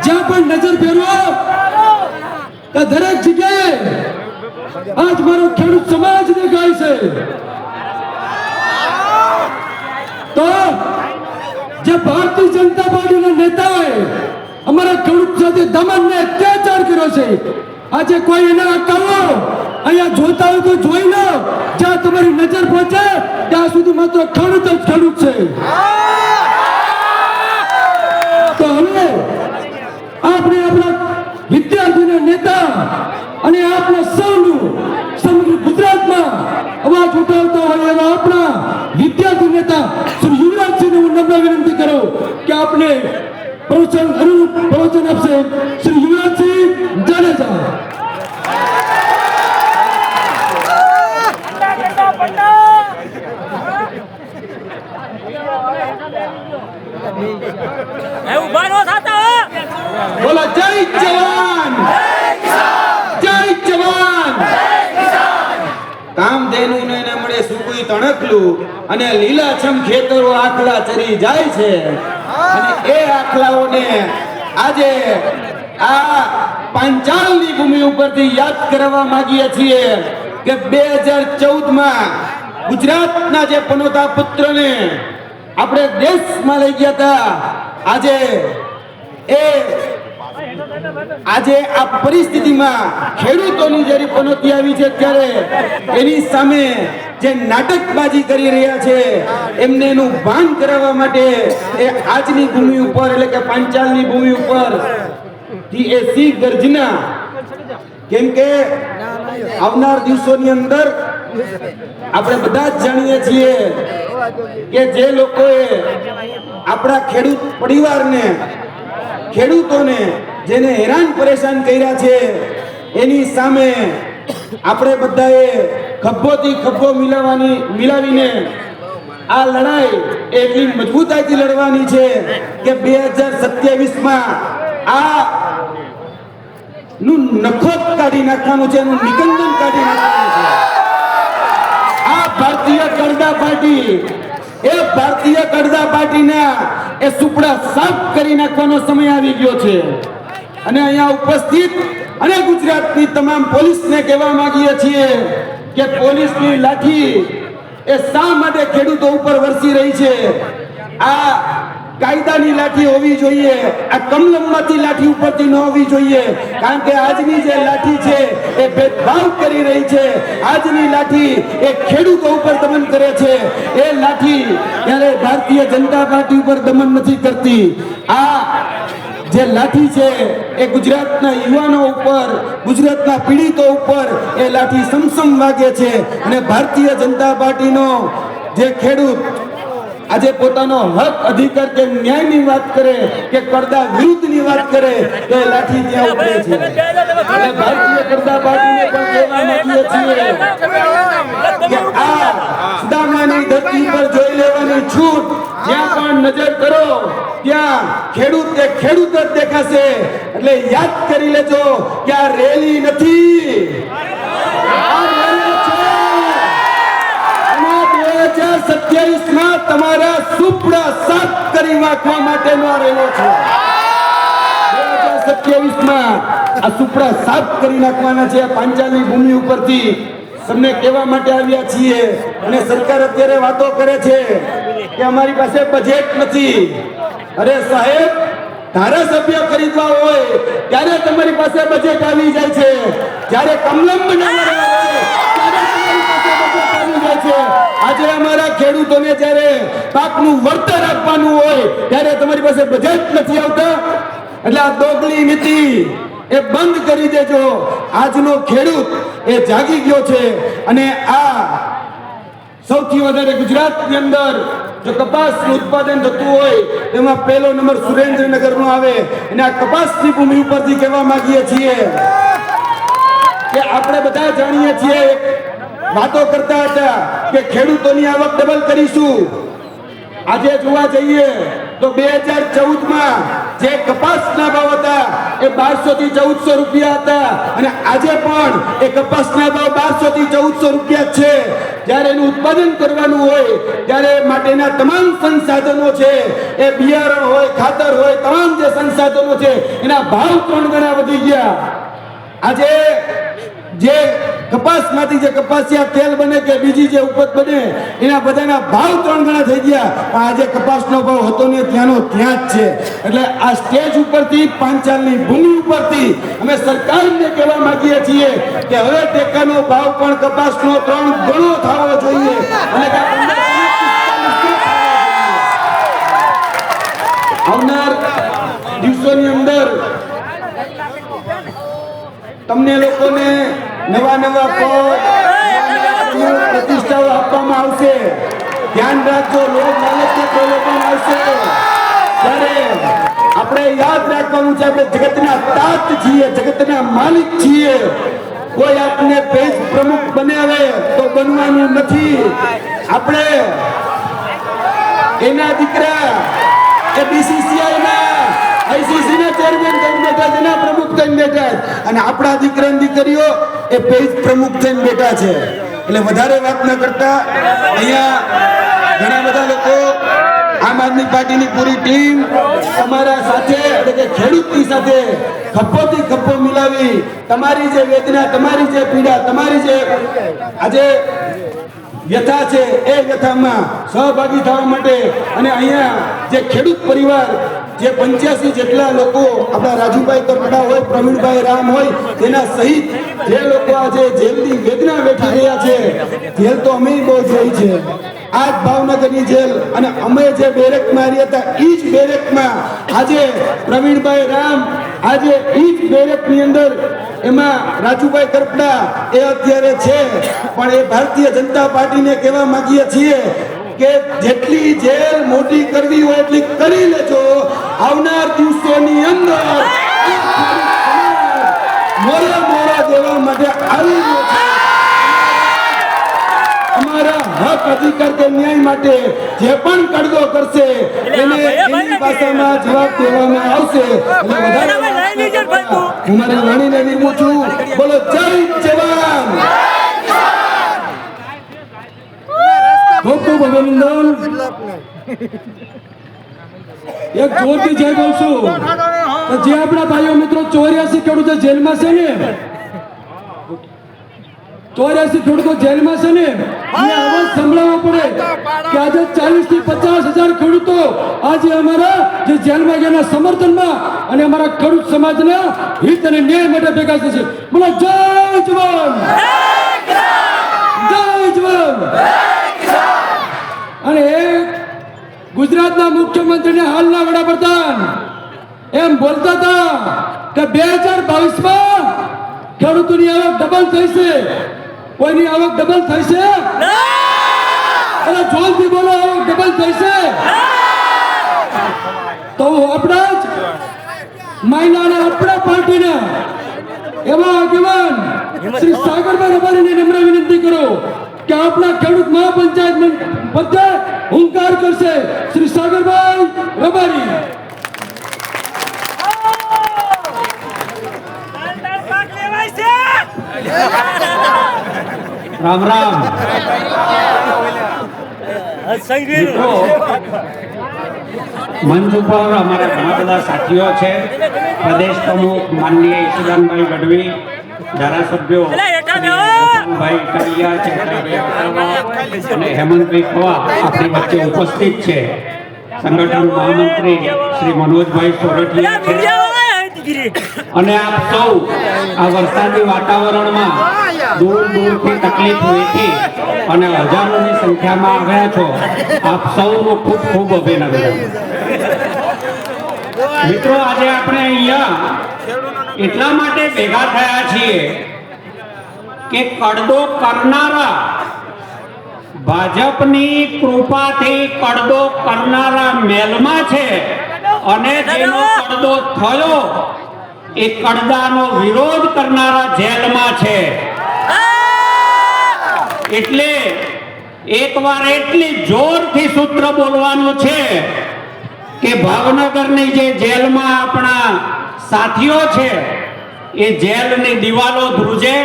જ્યાં પણ નજર ફેરવો તો દરેક જગ્યાએ આજ મારો ખેડૂત સમાજ દેખાય છે. તો જે ભારતીય જનતા પાર્ટીના નેતાઓએ અમારા ખેડૂત સાથે દમન ને અત્યાચાર કર્યો છે, આજે કોઈ એના અકાવો અહીંયા જોતા હોય તો જોઈ લો. જ્યાં તમારી નજર પહોંચે ત્યાં સુધી માત્ર ખેડૂત જ ખેડૂત છે. તો હવે આપણે આપણા વિદ્યાર્થીના નેતા અને આપણા સૌનું સમગ્ર ગુજરાતમાં અવાજ ઉઠાવતા હોય એવા આપણા વિદ્યાર્થી નેતા શ્રી યુવરાજસિંહને હું નમ્ર વિનંતી કરું કે આપણે પ્રવચન આપશે શ્રી યુવરાજસિંહ જાડેજા. બોલો જય જવાન, જય જવાન. કામધેનુ ને મળે સુકુઈ તણકલું અને લીલાછમ ખેતરો આખલા ચરી જાય છે. અને એ આખલાઓને આજે આ પાંચાલની ભૂમિ ઉપરથી યાદ કરવા માંગીએ છીએ કે 2014માં ગુજરાતના જે પનોતા પુત્રને આપણે દેશમાં લઈ ગયા હતા. આજે આ પરિસ્થિતિમાં ખેડૂતોની જ્યારે પનોતી આવી છે ત્યારે એની સામે જે નાટકબાજી કરી રહ્યા છે એમને એનું ભાન કરાવવા માટે એ આજની ભૂમિ ઉપર એટલે કે પાંચાલની ભૂમિ ઉપર થી એ સિંહ ગર્જના, કેમ કે આવનાર દિવસોની અંદર આપણે બધા જ જાણીએ છીએ કે જે લોકોએ આપણા ખેડૂત પરિવારને, ખેડૂતોને જેને હેરાન પરેશાન કર્યા છે એની સામે આપણે બધાએ ખભોથી ખભો મિલાવીને આ લડાઈ એટલી મજબૂતાઈથી લડવાની છે કે 2027માં આ નું નખોદ કાઢી નાખવાનું છે, એનું નિકંદન કાઢી નાખવાનું છે. આ ભારતીય કડદા પાર્ટીના એ સુપડા સાફ કરી નાખવાનો સમય આવી ગયો છે. અને અહીંયા ઉપસ્થિત અને ગુજરાતની તમામ પોલીસને કહેવા માંગીએ છીએ કે પોલીસની લાઠી એ શા માટે ખેડૂતો ઉપર વરસી રહી છે? આ કાયદાની લાઠી હોવી જોઈએ, આ કમલમમાંથી લાઠી ઉપરથી ન હોવી જોઈએ. કારણ કે આજની જે લાઠી છે એ ભેદભાવ કરી રહી છે. આજની લાઠી એ ખેડૂતો ઉપર દમન કરે છે. એ લાઠી ત્યારે ભારતીય જનતા પાર્ટી ઉપર દમન નથી કરતી. આ જે લાઠી છે એ ગુજરાતના યુવાનો ઉપર, ગુજરાતના પીડિતો ઉપર એ લાઠી સમસમ વાગે છે. અને ભારતીય જનતા પાર્ટીનો જે ખેડૂત આજે પોતાનો હક, અધિકાર કે ન્યાયની વાત કરે કે કડદા વિરુદ્ધની વાત કરે તો એ લાઠી ત્યાં ઉતરે છે. અને ભારતીય કડદા પાર્ટીને પણ કહેવા માંગીએ છીએ કે આ સુદામાની ધરતી પર જોઈ લેવાની છૂટ. જ્યાં પણ નજર કરો ત્યાં ખેડૂત જ દેખાશે. એટલે યાદ કરી લેજો કે આ રેલી નથી, આ રેલી છે. 2027માં તમારા સુપડા સાફ કરી નાખવા માટેનો આ રેલો છે. 2027માં આ સુપડા સાફ કરી નાખવાના છે. પાંચાલની ભૂમિ ઉપરથી તમને કહેવા માટે આવ્યા છીએ. અને સરકાર અત્યારે વાતો કરે છે કે અમારી પાસે બજેટ નથી. અરે સાહેબ, ધારાસભ્ય ખરીદવા હોય ત્યારે તમારી પાસે બજેટ આવી જાય છે. જ્યારે કમલમ બનાવવા હોય ત્યારે તમારી પાસે બજેટ આવી જાય છે. આજે અમારા ખેડૂતોને જ્યારે પાકનું વળતર આપવાનું હોય ત્યારે તમારી પાસે બજેટ નથી આવતા. એટલે આ દોગલી નીતિ એ બંધ કરી દેજો. આજનો ખેડૂત એ જાગી ગયો છે. અને આ સૌથી વધારે ગુજરાતની અંદર જો કપાસનું ઉત્પાદન થતું હોય તેમાં પહેલો નંબર સુરેન્દ્રનગરનો આવે. અને આ કપાસની ભૂમિ ઉપરથી કહેવા માંગીએ છીએ કે આપણે બધા જાણીએ છીએ, વાતો કરતા હતા કે ખેડૂતોની આવક ડબલ કરીશું. આજે જોવા જઈએ તો 2014માં જે કપાસના ભાવ હતા એ 1200 થી 1400 રૂપિયા હતા અને આજે પણ એ કપાસના ભાવ 1200 થી 1400 રૂપિયા છે. જ્યારે એનું ઉત્પાદન કરવાનું હોય ત્યારે માટેના તમામ સંસાધનો છે, એ બિયારણ હોય, ખાતર હોય, તમામ જે સંસાધનો છે એના ભાવ 3 ગણા વધી ગયા. આજે જે કપાસમાંથી જે કપાસિયા તેલ બને કે બીજી જે ઉપજ બને એના બધાના ભાવ 3 ગણા થઈ ગયા. પણ આજે કપાસનો ભાવ હતો ને ત્યાંનો ત્યાં જ છે. એટલે આ સ્ટેજ ઉપરથી, પાંચાલની ભૂમિ ઉપરથી અમે સરકારને કહેવા માંગીએ છીએ કે હવે ટેકાનો ભાવ પણ કપાસનો 3 ગણો થવો જોઈએ અને આવનાર દિવસોની અંદર તમને લોકોને નવા પદ પ્રતિષ્ઠાઓ આપવામાં આવશે. ધ્યાન રાખજો, લોક લાલચને પ્રલોભન આવશે ત્યારે આપણે યાદ રાખવાનું છે આપણે જગતના તાત છીએ, જગતના માલિક છીએ. કોઈ આપને પેજ પ્રમુખ બનાવે તો બનવાનું નથી. આપણે એના દીકરા એ BCCI ના ICC ના ચેરમેન થઈને બેઠા છે, એના પ્રમુખ થઈને બેઠા છે અને આપણા દીકરા દીકરીઓ એ પેજ પ્રમુખ થઈને બેઠા છે. એટલે વધારે વાત ન કરતા અહીંયા ઘણા બધા લોકો, આમ આદમી પાર્ટીની પૂરી ટીમ તમારા સાથે એટલે કે ખેડૂતની સાથે ખભોથી ખભો મિલાવી તમારી જે વેદના, તમારી જે પીડા, તમારી જે આજે વ્યથા છે એ વ્યથામાં સહભાગી થવા માટે અને અહીંયા જે ખેડૂત પરિવાર જે 85 જેટલા લોકો આપણા રાજુભાઈ કરપડા હોય, પ્રવીણભાઈ રામ હોય, તેના સહિત જે લોકો આજે જેલની વેદના વેઠી રહ્યા છે, જેલ તો અમે બહુ જોઈ છે. આ જ ભાવનગરની જેલ અને અમે જે બેરેકમાં રહ્યા હતા એ જ બેરેકમાં આજે પ્રવીણભાઈ રામ આજે એ જ બેરેકની અંદર એમાં રાજુભાઈ કરપડા એ અત્યારે છે. પણ એ ભારતીય જનતા પાર્ટીને કહેવા માંગીએ છીએ કે જેટલી જેલ મોટી કરવી હોય એટલી કરી લેજો. આવનાર દિવસોની અંદર મોરા દેવા માટે આવી ગયો છે. અમારા હક અધિકાર કે ન્યાય માટે જે પણ કડદો કરશે એને એની ભાષામાં જવાબ દેવામાં આવશે. એટલે વધારે હું મારી વાણીને વિરમું છું. બોલો જય જવાન. ખૂબ ખૂબ અભિનંદન. એક જોરથી જય બોલશું. જે આપણા ભાઈઓ મિત્રો 84 ખેડૂતો જેલમાં છે ને, 84 ખેડૂતો જેલમાં છે ને, એ અવાજ સંભળાવવો પડે કે આજે 40 થી 50 હજાર ખેડૂતો આજે અમારા જે જેલમાં ગયાના સમર્થનમાં અને અમારા ખેડૂત સમાજના હિત અને ન્યાય માટે ભેગા થશે. બોલો જય જવાન, જય જવાન. અને એ ગુજરાતના મુખ્યમંત્રી ને હાલના વડાપ્રધાન એમ બોલતા હતા કે 2022માં ખેડૂતોની આવક ડબલ થઈ છે. કોઈની આવક ડબલ થઈ છે? અરે જોરથી બોલો, આવક ડબલ થઈ છે? તો આપણા જ મહિલાના આપણા પાર્ટીના એવા આગેવાન શ્રી સાગરભાઈ રબારીને નમ્ર વિનંતી કરો કે આપણા ખેડૂત મહાપંચાયત પદે હુંકાર કરશે. શ્રી સાગરભાઈ રબારી. રામ રામ. મંચ ઉપર અમારા ઘણા બધા સાથીઓ છે. પ્રદેશ પ્રમુખ માનનીય ઈશુદાનભાઈ ગઢવી, ધારાસભ્યો ભાઈ કરિયા, ચેતરાભાઈ અને હેમંતભાઈ ખવા આપણી વચ્ચે ઉપસ્થિત છે. સંગઠન મહામંત્રી શ્રી મનોજભાઈ સોરઠિયા છે. અને આપ સૌ આ વરસાદી વાતાવરણમાં દૂર દૂરથી તકલીફ વેઠી અને હજારોની સંખ્યામાં આવ્યા છો. આપ સૌનું ખૂબ ખૂબ અભિનંદન. મિત્રો, આજે આપણે અહીંયા એટલા માટે ભેગા થયા છીએ કે કડદો કરનારા, ભાજપની કૃપાથી કડદો કરનારા મેલમાં છે અને જેનો કડદો થયો એ કડદાનો વિરોધ કરનારા જેલમાં છે. એટલે એકવાર એટલી જોરથી સૂત્ર બોલવાનું છે કે ભાવનગરની જે જેલમાં આપણા સાથીઓ છે એ જેલની દિવાલો ધ્રુજે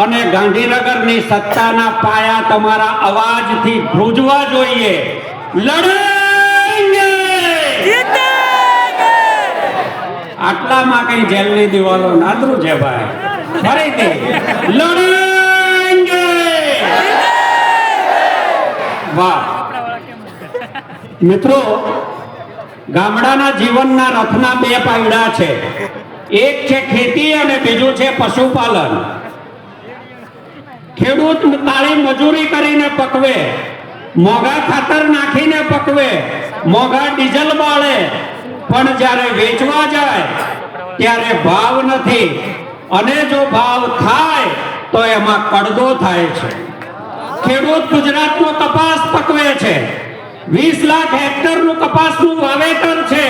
અને ગાંધીનગરની સત્તાના પાયા તમારા અવાજથી ધ્રુજવા જોઈએ. લડેંગે! આટલામાં કઈ જેલની દિવાલો ના ધ્રુજે ભાઈ. ફરીથી લડેંગે! વાહ મિત્રો, ગામડાના જીવનના રથના બે પાયડા છે. એક છે ખેતી અને બીજું છે પશુપાલન. ખેડૂત તાળી મજૂરી કરીને પકવે, મોંઘા ખાતર નાખીને પકવે, મોંઘા ડીઝલ બાળે, પણ જ્યારે વેચવા જાય ત્યારે ભાવ નથી. અને જો ભાવ થાય તો એમાં કડદો થાય છે. ખેડૂત ગુજરાતનો કપાસ પકવે છે, 20 લાખ હેક્ટરનું કપાસનું વાવેતર છે,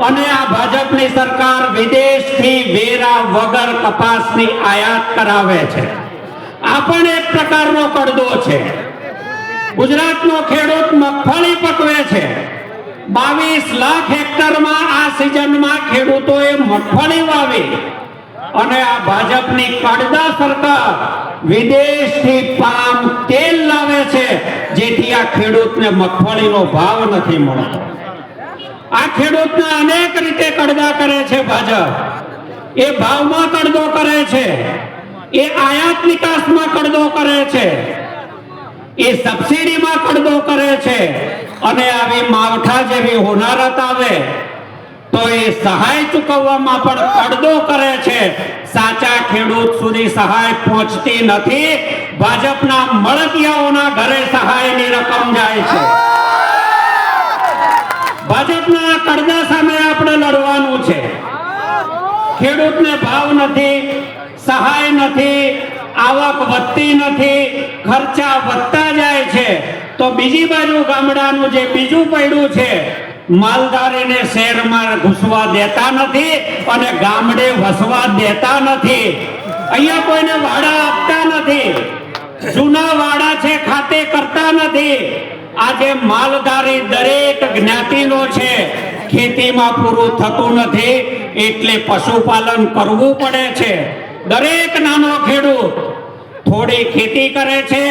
અને આ ભાજપની સરકાર વિદેશથી વેરા વગર કપાસની આયાત કરાવે છે. આ પણ એક પ્રકારનો કડદો છે. ગુજરાતનો ખેડૂત મગફળી પકવે છે, 22 લાખ હેક્ટરમાં આ સિઝનમાં ખેડૂતોએ મગફળી વાવી, અને આ ભાજપની કડદા સરકાર વિદેશથી પામ તેલ લાવે છે, જેથી આ ખેડૂતને મગફળીનો ભાવ નથી મળતો. આ ખેડૂતને અનેક રીતે કડદા કરે છે ભાજપ. એ ભાવમાં કડદો કરે છે, એ આયાત નિકાસમાં કડદો કરે છે, એ સબસિડીમાં કડદો કરે છે, અને આવી માવઠા જેવી હોનારત આવે તો એ સહાય ચૂકવવામાં પણ કડદો કરે છે. સાચા ખેડૂત સુધી સહાય પહોંચતી નથી. ભાજપના મળતિયાઓના ઘરે સહાયની રકમ જાય છે. ભાજપના કડદા સામે આપણે લડવાનું છે. ખેડૂતને ભાવ નથી, સહાય નથી, આવક વધતી નથી, ખર્ચા વધતા જાય છે, તો બીજી બાજુ ગામડાનું જે બીજું પૈડું છે, માલધારીને શહેરમાં ઘૂસવા દેતા નથી અને ગામડે વસવા દેતા નથી. અહીંયા કોઈને વાડા આપતા નથી, જૂના વાડા છે ખાતે કરતા નથી. આજે માલધારી દરેક જ્ઞાતિનો છે, ખેતીમાં પૂરું થતું નથી, એટલે પશુપાલન કરવું પડે છે. દરેક નાનો ખેડૂત થોડી ખેતી કરે છે,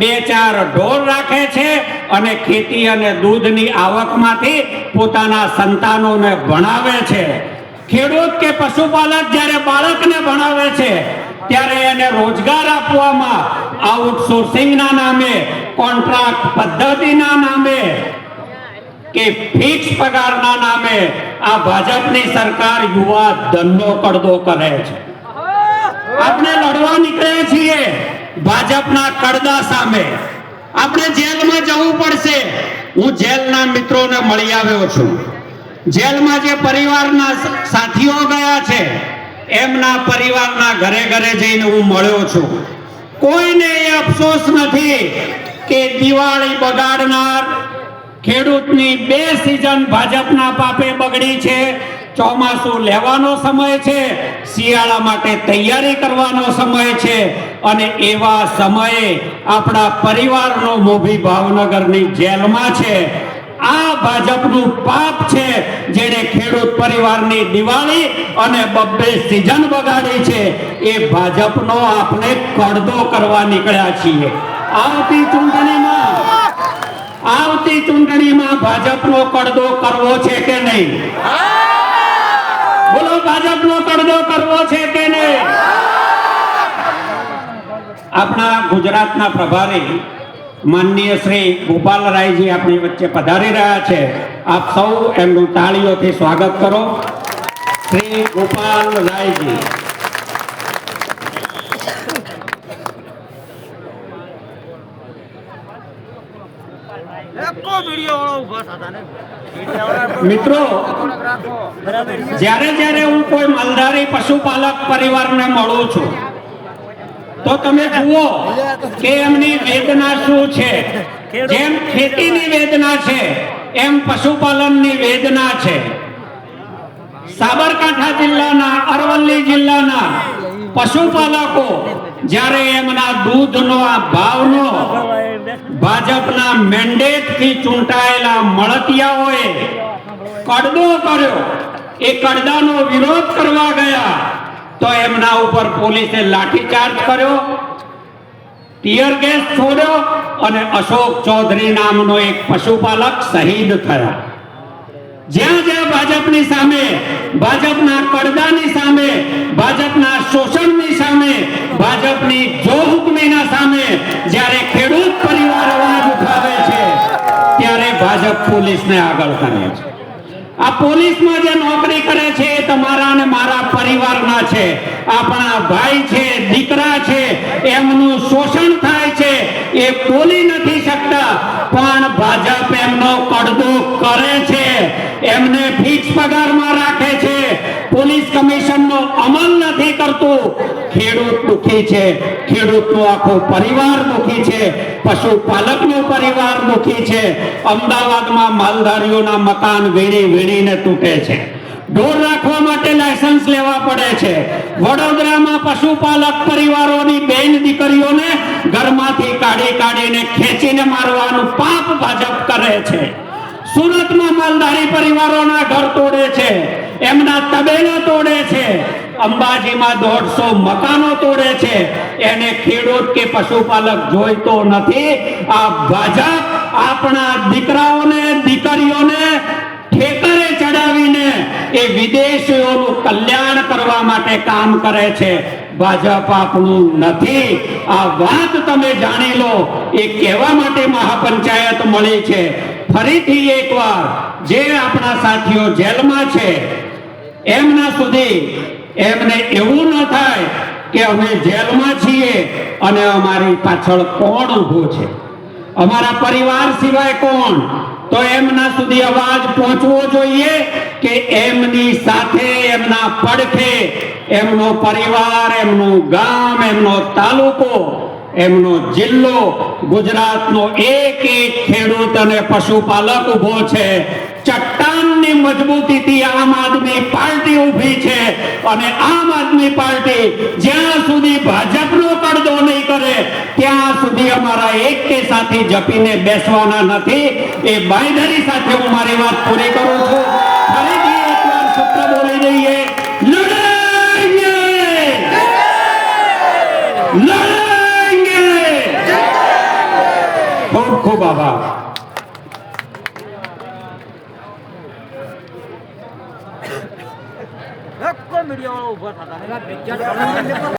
2-4 ઢોર રાખે છે, અને ખેતી અને દૂધની આવકમાંથી પોતાના સંતાનોને ભણાવે છે. ખેડૂત કે પશુપાલક જ્યારે બાળકને ભણાવે છે ત્યારે એને રોજગાર આપવામાં આઉટસોર્સિંગના નામે, કોન્ટ્રાક્ટ પદ્ધતિના નામે કે ફિક્સ પગારના નામે આ ભાજપની સરકાર યુવા ધનનો કડદો કરે છે. આપણે લડવા નીકળ્યા છીએ ભાજપના કડદા સામે. આપણે જેલમાં જવું પડશે. હું જેલના મિત્રોને મળી આવ્યો છું. જેલમાં જે પરિવારના સાથીઓ ગયા છે એમના પરિવારના ઘરે ઘરે જઈને હું મળ્યો છું. કોઈને એ અફસોસ નથી કે દિવાળી બગાડનાર ખેડૂતની 2 સિઝન ભાજપના પાપે બગડી છે. ચોમાસું લેવાનો સમય છે, શિયાળા માટે તૈયારી કરવાનો સમય છે, અને એવા સમયે આપણા પરિવારનો મોભી ભાવનગરની જેલમાં છે. આ ભાજપનું પાપ છે, જેણે ખેડૂત પરિવારની દિવાળી અને 2 સિઝન બગાડી છે. એ ભાજપનો આપણે કડદો કરવા નીકળ્યા છીએ. આવતી ચૂંટણીમાં ભાજપનો કડદો કરવો છે કે નહીં? બોલો, ભાજપનો કડદો કરવો છે કે નહીં? આપણા ગુજરાતના પ્રભારી માનનીય શ્રી ગોપાલરાયજી આપણી વચ્ચે પધારી રહ્યા છે. આપ સૌ એમનું તાળીઓથી સ્વાગત કરો. શ્રી ગોપાલરાયજી. મિત્રો, જ્યારે હું કોઈ માલધારી પશુપાલક પરિવારને મળું છું તો તમે જુઓ કે એમની વેદના શું છે. જેમ ખેતીની વેદના છે એમ પશુપાલનની વેદના છે. સાબરકાંઠા જિલ્લાના, અરવલ્લી જિલ્લાના પશુપાલકો જ્યારે એમના દૂધનો આ ભાવનો ભાજપના મેન્ડેટથી ચૂંટાયેલા મળતિયાઓએ કડદો કર્યો, એ કડદાનો વિરોધ કરવા ગયા તો એમના ઉપર પોલીસે લાઠીચાર્જ કર્યો, ટીયર ગેસ છોડ્યો અને અશોક ચૌધરી નામનો એક પશુપાલક શહીદ થયા. જ્યાં જ્યાં ભાજપની સામે, ભાજપના કડદાની સામે, ભાજપના શોષણની સામે, ભાજપની જોહુકમીના સામે જ્યારે ખેડૂત પરિવાર અવાજ ઉઠાવે છે ત્યારે ભાજપ પોલીસને આગળ કરે છે. આ પોલીસમાં જે નોકરી કરે છે એ તમારા અને મારા પરિવારના છે, આપણા ભાઈ છે, દીકરા છે, એમનું શોષણ થાય છે, એ બોલી નથી શકતા પણ ભાજપ એમનો કડદો કરે છે, એમને ફિક્સ પગારમાં રાખે છે, પોલીસ કમિશનનો અમલ નથી કરતું. ખેડૂત દુખી છે, ખેડૂતનો આખો પરિવાર દુખી છે, પશુપાલકનો પરિવાર દુખી છે. અમદાવાદમાં માલધારીઓના મકાન વીણીને તૂટે છે, ઢોર રાખવા માટે લાયસન્સ લેવા પડે છે. વડોદરામાં પશુપાલક પરિવારોની બેન દીકરીઓને ઘરમાંથી કાઢીને ખેંચીને મારવાનું પાપ ભાજપ કરે છે. સુરતમાં માલધારી પરિવારોના ઘર તોડે છે, એમના તબેલા તોડે છે. અંબાજીમાં 150 મકાનો તોડે છે. એને ખેડૂત કે પશુપાલક જોઈતો નથી. આ ભાજપ આપણા દીકરાઓને, દીકરીઓને ઠેકરે ચડાવીને એ વિદેશીઓનું કલ્યાણ કરવા માટે કામ કરે છે. ભાજપ આપણું નથી. આ વાત તમે જાણી લો. એ કહેવા માટે મહાપંચાયત મળી છે. ફરીથી એકવાર જે આપણા સાથીઓ જેલમાં છે એમના સુધી એમને એવું ન થાય કે અમે જેલમાં છીએ અને અમારી પાછળ કોણ ઊભું છે, અમારા પરિવાર સિવાય કોણ. તો એમના સુધી અવાજ પહોંચવો જોઈએ કે એમની સાથે, એમના પડખે એમનો પરિવાર, એમનું ગામ, એમનો તાલુકો, એમનો જિલ્લો, ગુજરાતનો એક ખેડૂત અને પશુપાલક ઊભો છે. ચટ્ટાનની મજબૂતીથી આમ આદમી પાર્ટી ઊભી છે અને આમ આદમી પાર્ટી જ્યાં સુધી ભાજપનો પડદો નહીં કરે ત્યાં સુધી અમારા એક કે સાથી જપીને બેસવાના નથી. એ બાંયધરી સાથે હું મારી વાત પૂરી કરું છું. ફરીથી એકવાર સૂત્ર બોલી દઈએ, લડેંગે, લડેંગે. ખૂબ ખૂબ આભાર. મીડિયા વાળો ઉભા થતા